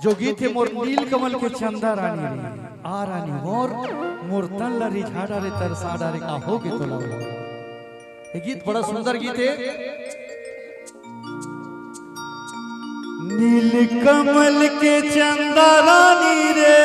जो गीत है मोर नील कमल के चंदा रानी रे आ रानी मोर मोर तन लरी झाड़ा रे तरसाड़ा रे का हो के तो लगा। ये गीत बड़ा सुंदर गीत है। नील कमल के चंदा रानी रे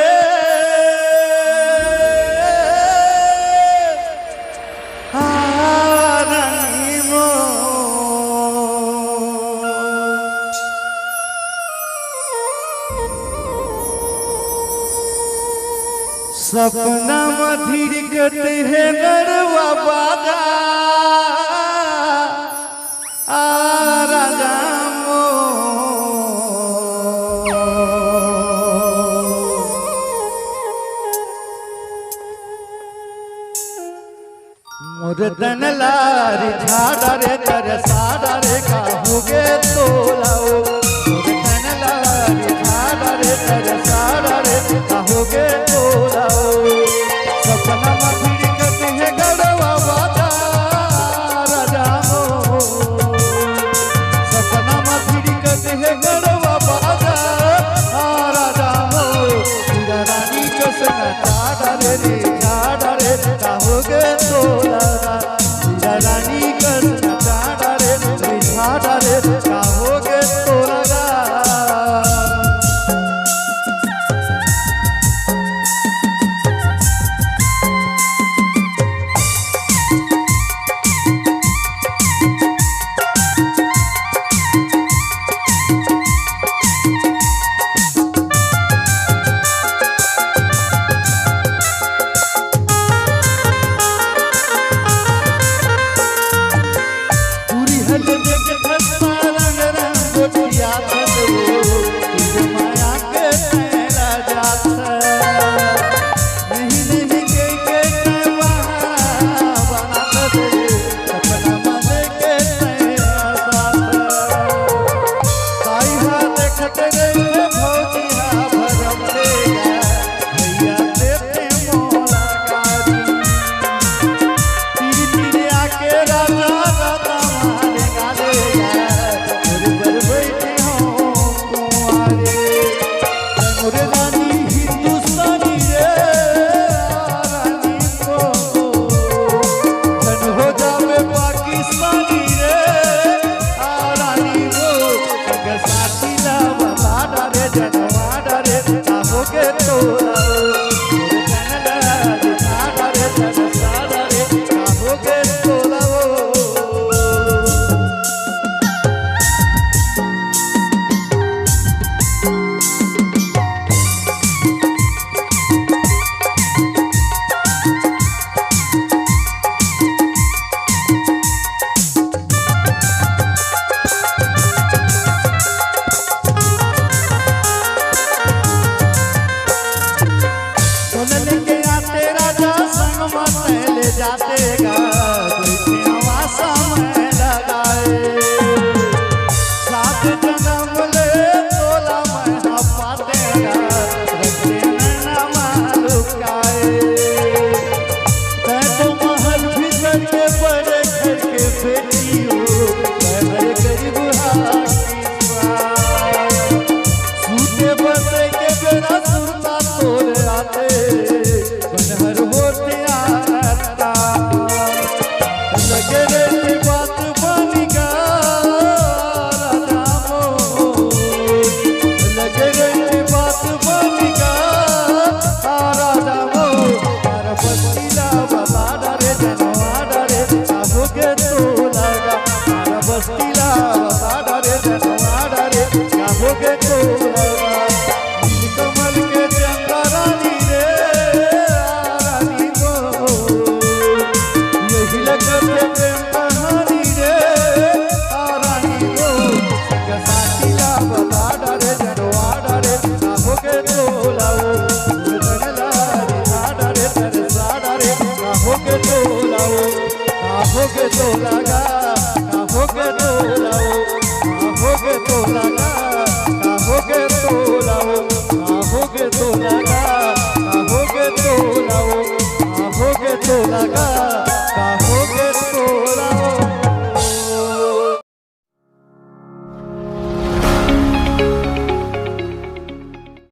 सपना मधिर करते है गरवा बाजा राजा मोर तन लारी झाड़ा रे तरसाड़ा रे का होगे तोलाओ मोर तन लारी झाड़ा रे तरसाड़ा रे का होगे तोलाओ सपना मधुर करते हैं गड़वा बाजा राजा हो सपना मधुर करते हैं गड़वा बाजा राजा हो तेरा रानी कसम झाड़ा रे का होगे तोला रानी कसम झाड़ा रे का होगे तोला। होगे तो लगा होगे तो लाओ होगे तो लगा होगे तो लाओ होगे तो लगा होगे तो लाओ होगे तो लगा होगे